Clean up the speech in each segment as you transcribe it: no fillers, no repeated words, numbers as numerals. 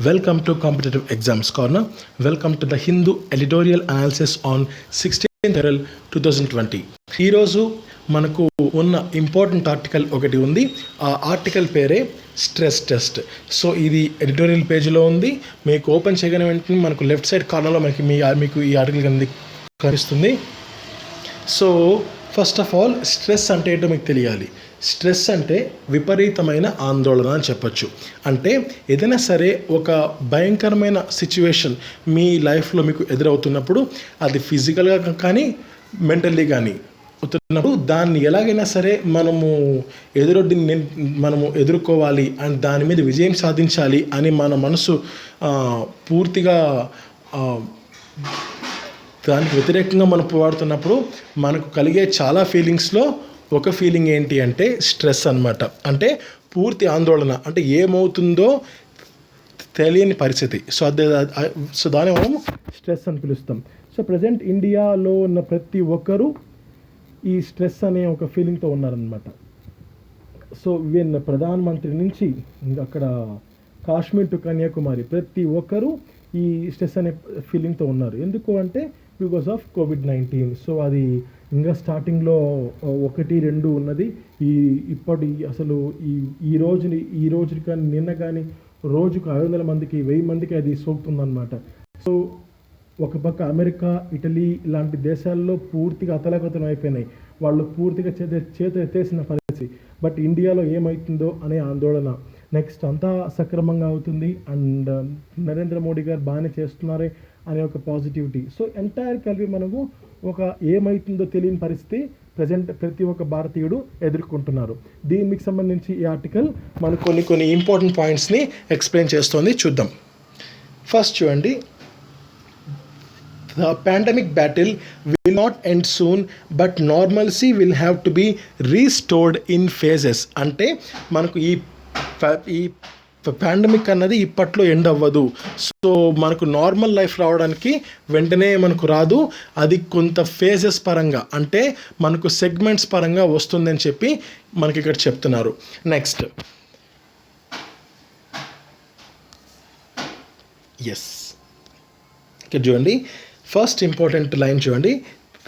Welcome to Competitive Exams Corner. Welcome to the Hindu editorial analysis on 16th April 2020. ఈరోజు మనకు ఉన్న important article ఒకటి ఉంది. ఆ ఆర్టికల్ పేరే స్ట్రెస్ టెస్ట్. సో ఇది ఎడిటోరియల్ పేజ్లో ఉంది. మీకు ఓపెన్ చేయగానే వెంటనే మనకు లెఫ్ట్ సైడ్ కార్నర్లో మీకు ఈ ఆర్టికల్ కనిపిస్తుంది. So first of all stress అంటే ఏంటో మీకు తెలియాలి. స్ట్రెస్ అంటే విపరీతమైన ఆందోళన అని చెప్పచ్చు. అంటే ఏదైనా సరే ఒక భయంకరమైన సిచ్యువేషన్ మీ లైఫ్లో మీకు ఎదురవుతున్నప్పుడు అది ఫిజికల్గా కానీ మెంటల్లీ కానీ అవుతున్నప్పుడు దాన్ని ఎలాగైనా సరే మనము ఎదుర్కోవాలి అండ్ దాని మీద విజయం సాధించాలి అని మన మనసు పూర్తిగా దానికి వ్యతిరేకంగా మనం పోరాడుతున్నప్పుడు మనకు కలిగే చాలా ఫీలింగ్స్లో ఒక ఫీలింగ్ ఏంటి అంటే స్ట్రెస్ అన్నమాట. అంటే పూర్తి ఆందోళన, అంటే ఏమవుతుందో తెలియని పరిస్థితి. సో దాన్ని మనం స్ట్రెస్ అని పిలుస్తాం. సో ప్రజెంట్ ఇండియాలో ఉన్న ప్రతి ఒక్కరూ ఈ స్ట్రెస్ అనే ఒక ఫీలింగ్తో ఉన్నారనమాట. సో ప్రధానమంత్రి నుంచి అక్కడ కాశ్మీర్ టు కన్యాకుమారి ప్రతి ఒక్కరూ ఈ స్ట్రెస్ అనే ఫీలింగ్తో ఉన్నారు. ఎందుకు అంటే బికాస్ ఆఫ్ కోవిడ్-19. సో అది ఇంకా స్టార్టింగ్లో 1-2 ఉన్నది. ఈ రోజు కానీ నిన్న కానీ రోజుకు 500 మందికి 1000 మందికి అది సోకుతుందన్నమాట. సో ఒక పక్క అమెరికా, ఇటలీ లాంటి దేశాల్లో పూర్తిగా అతలాకుతలం అయిపోయినాయి. వాళ్ళు పూర్తిగా చేత ఎత్తేసిన పరిస్థితి. బట్ ఇండియాలో ఏమవుతుందో అనే ఆందోళన. నెక్స్ట్ అంతా సక్రమంగా అవుతుంది అండ్ నరేంద్ర మోడీ గారు బాగానే చేస్తున్నారే అనే ఒక పాజిటివిటీ. సో ఎంటైర్ కలిపి మనకు ఒక ఏమవుతుందో తెలియని పరిస్థితి ప్రజెంట్ ప్రతి ఒక్క భారతీయుడు ఎదుర్కొంటున్నారు. దీనికి సంబంధించి ఈ ఆర్టికల్ మనకు కొన్ని ఇంపార్టెంట్ పాయింట్స్ని ఎక్స్ప్లెయిన్ చేస్తోంది. చూద్దాం. ఫస్ట్ చూడండి, the pandemic battle will not end soon, but normalcy will have to be restored in phases. అంటే మనకు ఈ పాండమిక్ అన్నది ఇప్పట్లో ఎండ్ అవ్వదు. సో మనకు నార్మల్ లైఫ్ రావడానికి వెంటనే మనకు రాదు. అది కొంత ఫేజెస్ పరంగా, అంటే మనకు సెగ్మెంట్స్ పరంగా వస్తుందని చెప్పి మనకి ఇక్కడ చెప్తున్నారు. నెక్స్ట్ ఇక్కడ చూడండి, ఫస్ట్ ఇంపార్టెంట్ లైన్ చూడండి.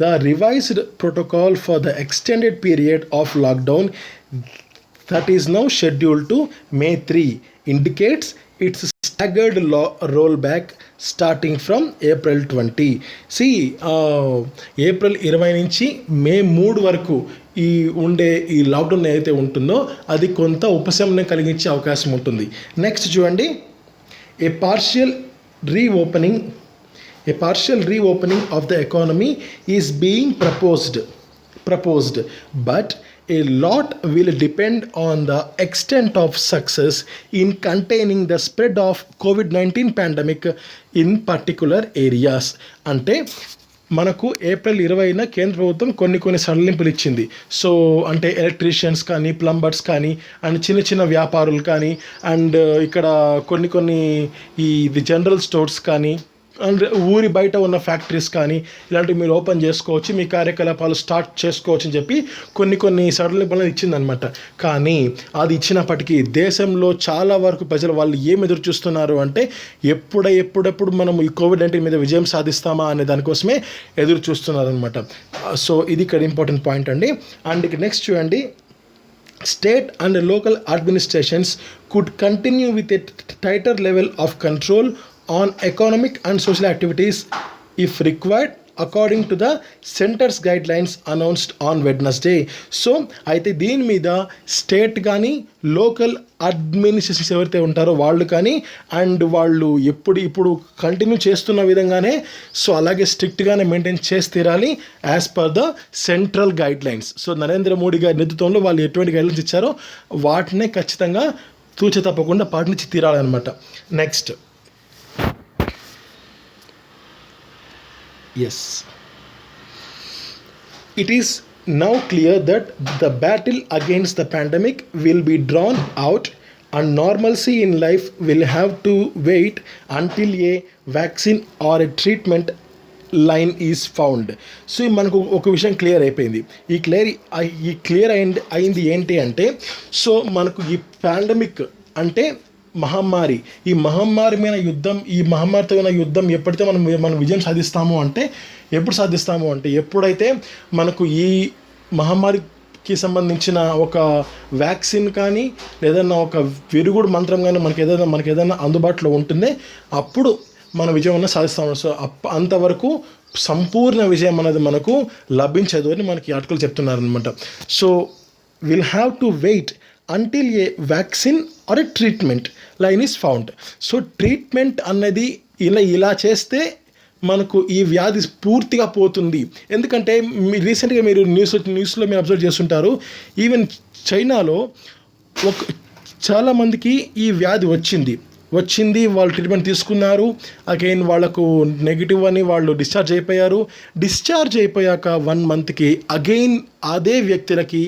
The revised protocol for the extended period of lockdown that is now scheduled to May 3 indicates its staggered rollback starting from April 20. April 20 నుంచి మే 3 వరకు ఈ లాక్డౌన్ ఏదైతే ఉంటుందో అది కొంత ఉపశమనం కలిగించే అవకాశం ఉంటుంది. నెక్స్ట్ చూడండి, ఏ partial reopening of the economy is being proposed, but a lot will depend on the extent of success in containing the spread of COVID-19 pandemic in particular areas. అంటే మనకు ఏప్రిల్ 20న కేంద్ర ప్రభుత్వం కొన్ని సడలింపులు ఇచ్చింది. సో అంటే electricians కానీ, plumbers కానీ అండ్ చిన్న వ్యాపారులు కానీ అండ్ ఇక్కడ కొన్ని ఈ జనరల్ స్టోర్స్ కానీ అండ్ ఊరి బయట ఉన్న ఫ్యాక్టరీస్ కానీ ఇలాంటివి మీరు ఓపెన్ చేసుకోవచ్చు, మీ కార్యకలాపాలు స్టార్ట్ చేసుకోవచ్చు అని చెప్పి కొన్ని సడలింపులను ఇచ్చిందనమాట. కానీ అది ఇచ్చినప్పటికీ దేశంలో చాలా వరకు ప్రజలు వాళ్ళు ఏం ఎదురు చూస్తున్నారు అంటే ఎప్పుడెప్పుడు మనం ఈ కోవిడ్-19 మీద విజయం సాధిస్తామా అనే దానికోసమే ఎదురు చూస్తున్నారనమాట. సో ఇది ఇక్కడ ఇంపార్టెంట్ పాయింట్ అండి. అండ్ ఇక నెక్స్ట్ చూడండి, state and local administrations could continue with a tighter level of control on economic and social activities if required according to the center's guidelines announced on Wednesday. So అయితే దీని మీద state కానీ local administrations ఎవరైతే ఉంటారో వాళ్ళు కానీ and వాళ్ళు ఇప్పుడు కంటిన్యూ చేస్తున్న విధంగానే సో అలాగే స్ట్రిక్ట్గానే మెయింటైన్ చేసి తీరాలి as per the central guidelines. So Narendra Modi గారి నేతృత్వంలో వాళ్ళు ఎటువంటి గైడ్లైన్స్ ఇచ్చారో వాటినే ఖచ్చితంగా తూచ తప్పకుండా పాటించి తీరాలన్నమాట. Next Yes, it is now clear that the battle against the pandemic will be drawn out and normalcy in life will have to wait until a vaccine or a treatment line is found. So మనకు ఒక విషయం clear అయిపోయింది. ఈ clear అయింది ఏంటి అంటే so మనకు ఈ పాండమిక్ అంటే మహమ్మారి, ఈ మహమ్మారి మీద యుద్ధం, ఈ మహమ్మారితో ఉన్న యుద్ధం ఎప్పుడైతే మనం విజయం సాధిస్తాము అంటే, ఎప్పుడు సాధిస్తాము అంటే ఎప్పుడైతే మనకు ఈ మహమ్మారికి సంబంధించిన ఒక వ్యాక్సిన్ కానీ లేదన్నా ఒక విరుగుడు మంత్రం కానీ మనకి ఏదైనా అందుబాటులో ఉంటుందే అప్పుడు మన విజయం అన్న సాధిస్తాము. సో అంతవరకు సంపూర్ణ విజయం అనేది మనకు లభించదు అని మనకి ఆర్టికల్ చెప్తున్నారనమాట. So will have to wait until a vaccine or a treatment line is found. So treatment అన్నది ఇలా చేస్తే మనకు ఈ వ్యాధి పూర్తిగా పోతుంది. ఎందుకంటే రీసెంట్గా మీరు న్యూస్లో మీరు అబ్జర్వ్ చేస్తుంటారు, ఈవెన్ చైనాలో చాలామందికి ఈ వ్యాధి వచ్చింది, వాళ్ళు ట్రీట్మెంట్ తీసుకున్నారు, అగైన్ వాళ్ళకు నెగిటివ్ అని వాళ్ళు డిశ్చార్జ్ అయిపోయాక 1 monthకి అగైన్ అదే వ్యక్తులకి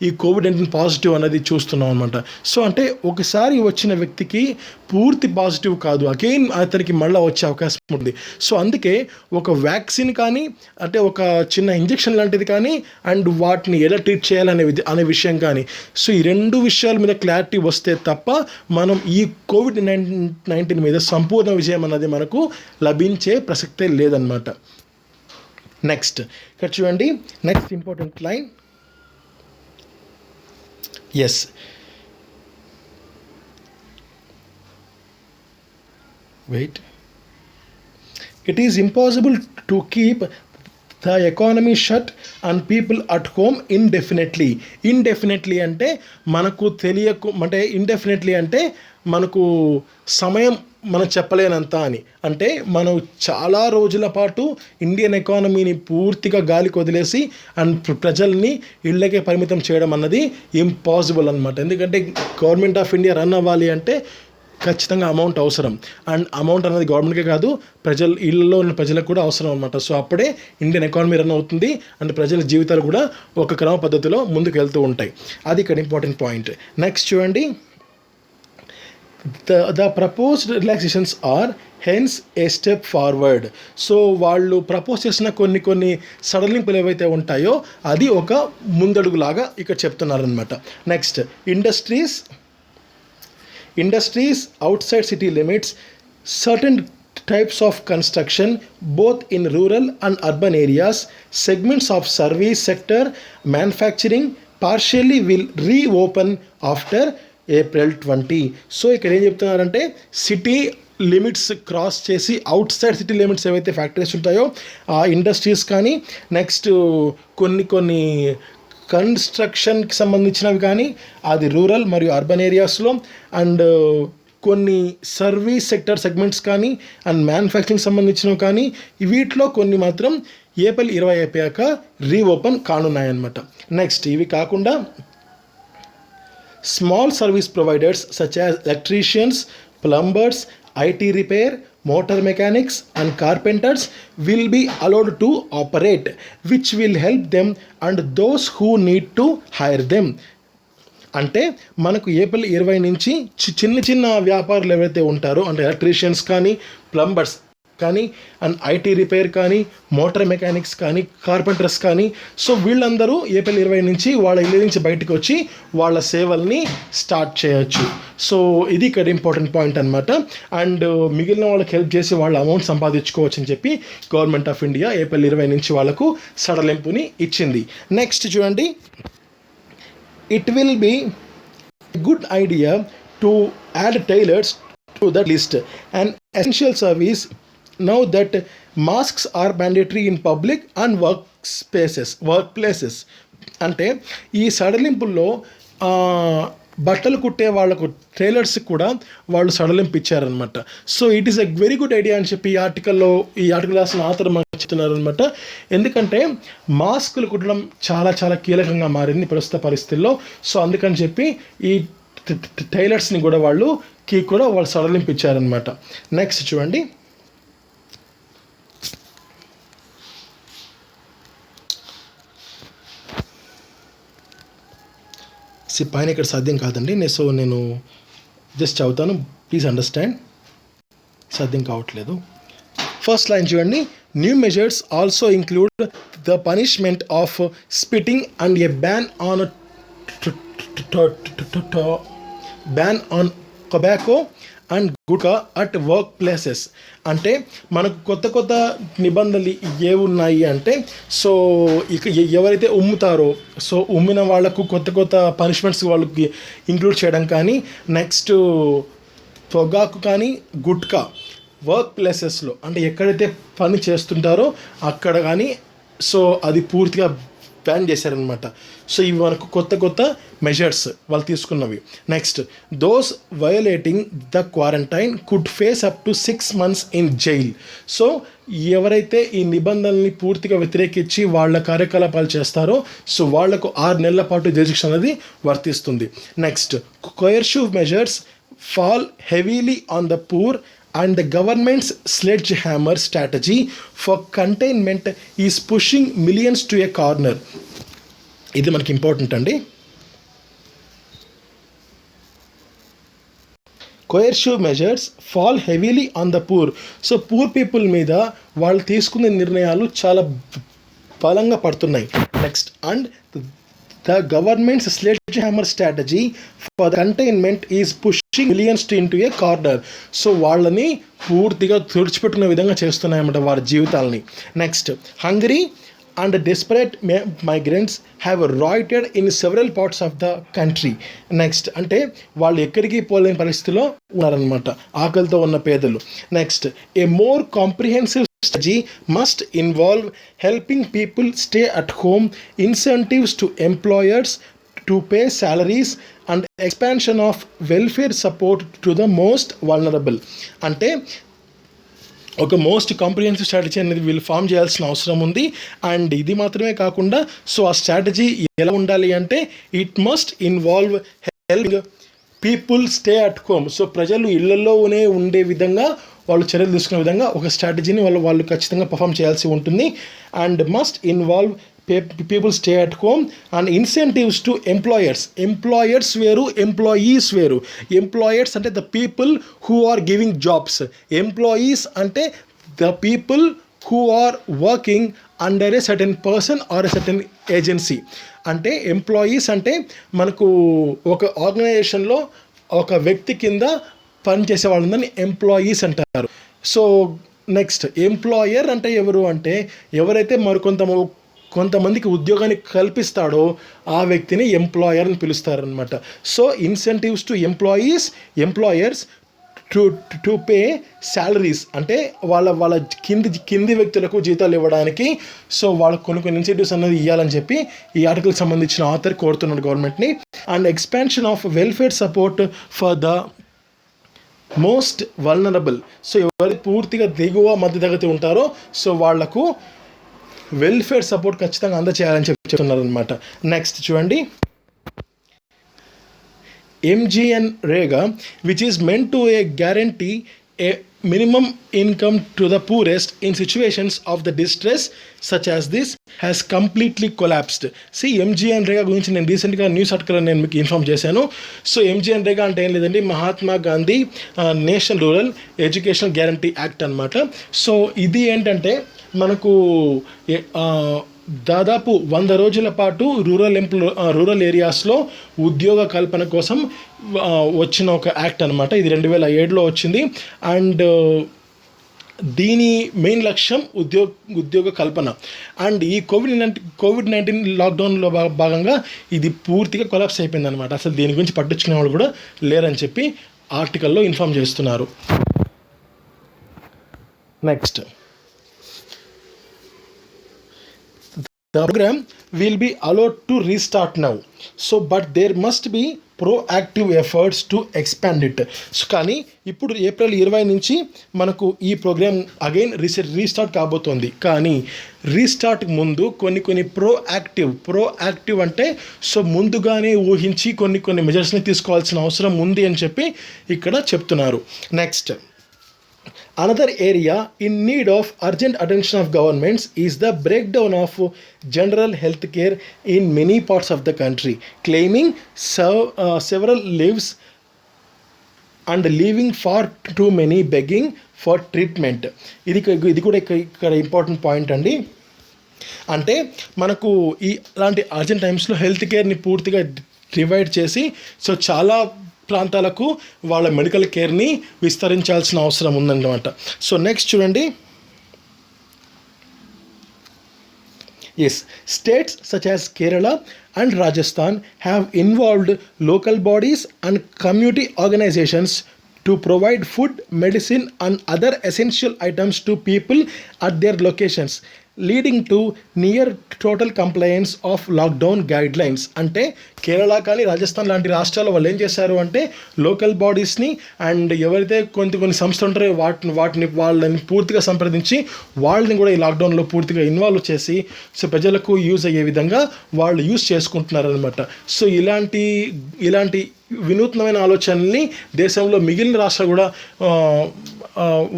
ఈ కోవిడ్-19 పాజిటివ్ అనేది చూస్తున్నాం అనమాట. సో అంటే ఒకసారి వచ్చిన వ్యక్తికి పూర్తి పాజిటివ్ కాదు, అగైన్ అతనికి మళ్ళీ వచ్చే అవకాశం ఉంది. సో అందుకే ఒక వ్యాక్సిన్ కానీ అంటే ఒక చిన్న ఇంజెక్షన్ లాంటిది కానీ అండ్ వాటిని ఎలా ట్రీట్ చేయాలనే విషయం కానీ, సో ఈ 2 విషయాల మీద క్లారిటీ వస్తే తప్ప మనం ఈ కోవిడ్-19 మీద సంపూర్ణ విజయం అన్నది మనకు లభించే ప్రసక్తే లేదన్నమాట. నెక్స్ట్ ఇక్కడ చూడండి, next important line, yes wait, it is impossible to keep the economy shut and people at home indefinitely అంటే మనకు అంటే ఇండెఫినెట్లీ అంటే మనకు సమయం మనం చెప్పలేనంత అని, అంటే మనం చాలా రోజుల పాటు ఇండియన్ ఎకానమీని పూర్తిగా గాలికి వదిలేసి అండ్ ప్రజల్ని ఇళ్ళకే పరిమితం చేయడం అన్నది ఇంపాసిబుల్ అనమాట. ఎందుకంటే గవర్నమెంట్ ఆఫ్ ఇండియా రన్ అవ్వాలి అంటే ఖచ్చితంగా అమౌంట్ అవసరం, అండ్ అమౌంట్ అనేది గవర్నమెంట్కే కాదు ఇళ్ళలో ఉన్న ప్రజలకు కూడా అవసరం అనమాట. సో అప్పుడే ఇండియన్ ఎకానమీ రన్ అవుతుంది అండ్ ప్రజల జీవితాలు కూడా ఒక క్రమ పద్ధతిలో ముందుకు వెళ్తూ ఉంటాయి. అది ఇక్కడ ఇంపార్టెంట్ పాయింట్. నెక్స్ట్ చూడండి, the proposed relaxations are hence a step forward. So వాళ్ళు ప్రపోజ్ చేసిన కొన్ని సడలింపులు ఏవైతే ఉంటాయో అది ఒక ముందడుగులాగా ఇక్కడ చెప్తున్నారనమాట. Next industries outside city limits, certain types of construction both in rural and urban areas, segments of service sector, manufacturing partially will reopen after April 20. So ఇక్కడ ఏం చెప్తున్నారంటే సిటీ లిమిట్స్ క్రాస్ చేసి అవుట్ సైడ్ సిటీ లిమిట్స్ ఏవైతే factories ఉంటాయో ఆ industries కానీ, next కొన్ని కన్స్ట్రక్షన్కి సంబంధించినవి కానీ అది రూరల్ మరియు అర్బన్ ఏరియాస్లో, అండ్ కొన్ని సర్వీస్ సెక్టర్ సెగ్మెంట్స్ కానీ అండ్ మ్యానుఫ్యాక్చరింగ్ సంబంధించినవి కానీ వీటిలో కొన్ని మాత్రం ఏప్రిల్ 20 అయిపోయాక రీఓపెన్ కానున్నాయన్నమాట. నెక్స్ట్ ఇవి కాకుండా small service providers such as electricians, plumbers, IT repair, motor mechanics and carpenters will be allowed to operate, which will help them and those who need to hire them. అంటే మనకు April 20 నుంచి చిన్న వ్యాపారులు ఎవరైతే ఉంటారో అంటే ఎలక్ట్రీషియన్స్ కానీ, plumbers కానీ అండ్ ఐటీ రిపేర్ కానీ, మోటార్ మెకానిక్స్ కానీ, కార్పెంటర్స్ కానీ, సో వీళ్ళందరూ ఏప్రిల్ 20 నుంచి వాళ్ళ ఇళ్ళ నుంచి బయటకు వచ్చి వాళ్ళ సేవల్ని స్టార్ట్ చేయొచ్చు. సో ఇది ఇక్కడ ఇంపార్టెంట్ పాయింట్ అనమాట. అండ్ మిగిలిన వాళ్ళకి హెల్ప్ చేసి వాళ్ళ అమౌంట్ సంపాదించుకోవచ్చు అని చెప్పి గవర్నమెంట్ ఆఫ్ ఇండియా ఏప్రిల్ 20 నుంచి వాళ్ళకు సడలింపుని ఇచ్చింది. నెక్స్ట్ చూడండి, it will be a good idea to add tailors to the list, an essential service now that masks are mandatory in public and workplaces. అంటే ఈ సడలింపుల్లో బట్టలు కుట్టే వాళ్ళకు టైలర్స్ కూడా వాళ్ళు సడలింపు ఇచ్చారనమాట. So it is a very good idea అని చెప్పి ఈ ఆర్టికల్ రాసిన ఆథర్ మనకు చెప్తున్నారనమాట. ఎందుకంటే మాస్కులు కుట్టడం చాలా కీలకంగా మారింది ప్రస్తుత పరిస్థితుల్లో. సో అందుకని చెప్పి ఈ టైలర్స్ని కూడా వాళ్ళు సడలింపు ఇచ్చారనమాట. నెక్స్ట్ చూడండి, పైన ఇక్కడ సాధ్యం కాదండి, సో నేను జస్ట్ చదువుతాను, ప్లీజ్ అండర్స్టాండ్. సాధ్యం కావట్లేదు. ఫస్ట్ లైన్ చూడండి, new measures also include the punishment of spitting and A ban on tobacco and gutka at work places. అంటే మనకు కొత్త కొత్త నిబంధనలు ఏమున్నాయి అంటే, సో ఇక ఎవరైతే ఉమ్ముతారో సో ఉమ్మిన వాళ్ళకు కొత్త కొత్త పనిష్మెంట్స్ వాళ్ళకి ఇంక్లూడ్ చేయడం కానీ, నెక్స్ట్ పొగాకు కానీ గుట్కా వర్క్ ప్లేసెస్లో అంటే ఎక్కడైతే పని చేస్తుంటారో అక్కడ కానీ సో అది పూర్తిగా బ్యాన్ చేశారనమాట. సో ఇవి మనకు కొత్త కొత్త మెజర్స్ వాళ్ళు తీసుకున్నవి. Next, those violating the quarantine could face up to 6 months in jail. So ఎవరైతే ఈ నిబంధనల్ని పూర్తిగా వ్యతిరేకించి వాళ్ళ కార్యకలాపాలు చేస్తారో సో వాళ్లకు 6 నెలల పాటు జైలు శిక్ష అనేది వర్తిస్తుంది. Next, coercive measures fall heavily on the poor and the government's sledgehammer strategy for containment is pushing millions to a corner. ఇది మనకి ఇంపార్టెంట్ అండి. Coercive measures fall heavily on the poor. So poor people మీద వాళ్ళు తీసుకునే నిర్ణయాలు చాలా బలంగా పడుతున్నాయి. Next, and the government's sledgehammer strategy for the containment is pushing millions into a corner. So వాళ్ళని పూర్తిగా తుడిచిపెట్టుకునే విధంగా చేస్తున్నాయన్నమాట వారి జీవితాలని. Next, hungry and desperate migrants have rioted in several parts of the country. Next, అంటే వాళ్ళు ఎక్కడికి పోలేని పరిస్థితిలో ఉన్నారనమాట, ఆకలితో ఉన్న పేదలు. Next, a more comprehensive strategy must involve helping people stay at home, incentives to employers to pay salaries and expansion of welfare support to the most vulnerable. అంటే ఒక మోస్ట్ కాంప్రిహెన్సివ్ స్ట్రాటజీ అనేది వీళ్ళు ఫామ్ చేయాల్సిన అవసరం ఉంది. And ఇది మాత్రమే కాకుండా సో ఆ స్ట్రాటజీ ఎలా ఉండాలి అంటే it must involve helping people stay at home. So ప్రజలు ఇళ్లలోనే ఉండే విధంగా వాళ్ళు చర్యలు తీసుకునే విధంగా ఒక స్ట్రాటజీని వాళ్ళు ఖచ్చితంగా పర్ఫామ్ చేయాల్సి ఉంటుంది. And must involve people stay at home and incentives to employers వేరు, ఎంప్లాయీస్ వేరు. ఎంప్లాయర్స్ అంటే the people who are giving jobs. Employees అంటే the people who are working under a certain person or a certain agency. అంటే employees అంటే మనకు ఒక ఆర్గనైజేషన్లో ఒక వ్యక్తి కింద పనిచేసే వాళ్ళని ఎంప్లాయీస్ అంటారు. సో నెక్స్ట్, ఎంప్లాయర్ అంటే ఎవరు అంటే ఎవరైతే కొంతమందికి ఉద్యోగాన్ని కల్పిస్తాడో ఆ వ్యక్తిని ఎంప్లాయర్ అని పిలుస్తారనమాట. So incentives to employers to pay salaries అంటే వాళ్ళ కింది వ్యక్తులకు జీతాలు ఇవ్వడానికి సో వాళ్ళకు కొన్ని ఇన్సెంటివ్స్ అనేది ఇవ్వాలని చెప్పి ఈ ఆర్టికల్కి సంబంధించిన ఆథర్ కోరుతున్నాడు గవర్నమెంట్ని. And expansion of welfare support for the most vulnerable. So ఎవరు పూర్తిగా దిగువ మధ్యతరగతి ఉంటారో సో వాళ్లకు వెల్ఫేర్ సపోర్ట్ ఖచ్చితంగా అందచేయాలని చెప్తున్నారు అనమాట. నెక్స్ట్ చూడండి, MGNREGA, which is meant to guarantee a minimum income to the poorest in situations of the distress such as this, has completely collapsed. See, MGNREGA గురించి నేను రీసెంట్గా న్యూస్ ఆర్టికల్ నేను మీకు ఇన్ఫార్మ్ చేశాను. సో MGNREGA అంటే ఏం లేదండి, Mahatma Gandhi national rural education guarantee act అనమాట. సో ఇది ఏంటంటే మనకు దాదాపు 100 రోజుల పాటు రూరల్ ఏరియాస్లో ఉద్యోగ కల్పన కోసం వచ్చిన ఒక యాక్ట్ అనమాట. ఇది 2007లో వచ్చింది. అండ్ దీని మెయిన్ లక్ష్యం ఉద్యోగ కల్పన. అండ్ ఈ కోవిడ్-19 లాక్డౌన్లో భాగంగా ఇది పూర్తిగా కొలాప్స్ అయిపోయింది అనమాట. అసలు దీని గురించి పట్టించుకునే వాళ్ళు కూడా లేరని చెప్పి ఆర్టికల్లో ఇన్ఫార్మ్ చేస్తున్నారు. Next, the program will be allowed to restart now. So but there must be proactive efforts to expand it. So కానీ ఇప్పుడు ఏప్రిల్ 20 నుంచి మనకు ఈ ప్రోగ్రామ్ అగైన్ రీస్టార్ట్ కాబోతోంది. కానీ రీస్టార్ట్ ముందు కొన్ని ప్రోయాక్టివ్ అంటే సో ముందుగానే ఊహించి కొన్ని మెజర్స్ని తీసుకోవాల్సిన అవసరం ఉంది అని చెప్పి ఇక్కడ చెప్తున్నారు. Next, another area in need of urgent attention of governments is the breakdown of general health care in many parts of the country, claiming several lives and leaving far too many begging for treatment. ఇది కూడా ఇక్కడ important point అండి. అంటే మనకు ఇలాంటి urgent టైమ్స్లో health కేర్ని పూర్తిగా divide చేసి సో చాలా ప్రాంతాలకు వాళ్ళ మెడికల్ కేర్ని విస్తరించాల్సిన అవసరం ఉందన్నమాట. సో నెక్స్ట్ చూడండి. Yes, states such as Kerala and Rajasthan have involved local bodies and community organizations to provide food, medicine, and other essential items to people at their locations, leading to near total compliance of lockdown guidelines. అంటే కేరళ కానీ రాజస్థాన్ లాంటి రాష్ట్రాల్లో వాళ్ళు ఏం చేశారు అంటే local బాడీస్ని and ఎవరైతే కొన్ని సంస్థలు ఉంటారో వాటిని వాళ్ళని పూర్తిగా సంప్రదించి వాళ్ళని కూడా ఈ లాక్డౌన్లో పూర్తిగా ఇన్వాల్వ్ చేసి సో ప్రజలకు యూజ్ అయ్యే విధంగా వాళ్ళు యూజ్ చేసుకుంటున్నారు అనమాట. సో ఇలాంటి వినూత్నమైన ఆలోచనల్ని దేశంలో మిగిలిన రాష్ట్రాలు కూడా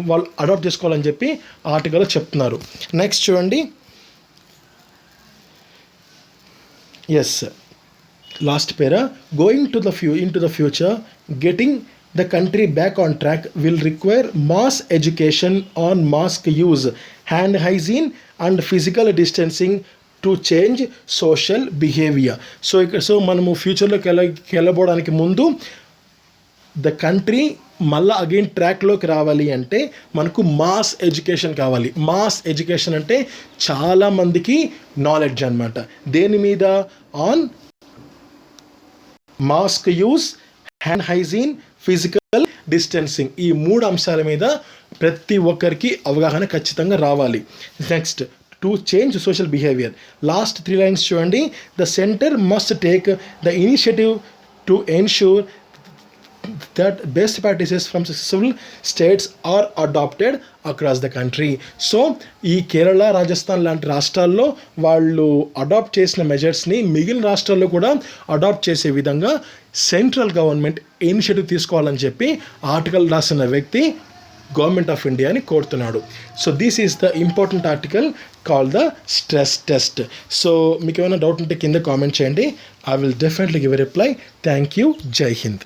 వాళ్ళు అడాప్ట్ చేసుకోవాలని చెప్పి ఆర్టికల్లో చెప్తున్నారు. నెక్స్ట్ చూడండి. Yes, last para. Going into the future, getting the country back on track will require mass education on mask use, hand hygiene and physical distancing to change social behaviour. So మనము ఫ్యూచర్లోకి వెళ్ళబోవడానికి ముందు the country మళ్ళీ again ట్రాక్లోకి రావాలి అంటే మనకు mass education కావాలి. Mass education అంటే చాలామందికి knowledge అనమాట. దేని మీద? On mask use, hand hygiene, physical distancing, ఈ 3 అంశాల మీద ప్రతి ఒక్కరికి అవగాహన ఖచ్చితంగా రావాలి. Next, to change social behavior. Last 3 lines చూడండి. The center must take the initiative to ensure that best practices from successful states are adopted across the country. So ఈ కేరళ, రాజస్థాన్ లాంటి రాష్ట్రాల్లో వాళ్ళు అడాప్ట్ చేసిన మెజర్స్ని మిగిలిన రాష్ట్రాల్లో కూడా అడాప్ట్ చేసే విధంగా సెంట్రల్ గవర్నమెంట్ ఇనిషియేటివ్ తీసుకోవాలని చెప్పి ఆర్టికల్ రాసిన వ్యక్తి గవర్నమెంట్ ఆఫ్ ఇండియాని కోరుతున్నాడు. So this is the important article call the stress test. So మీకు ఏమైనా డౌట్ ఉంటే కింద కామెంట్ చేయండి. I will definitely give a reply. Thank you. జై హింద్.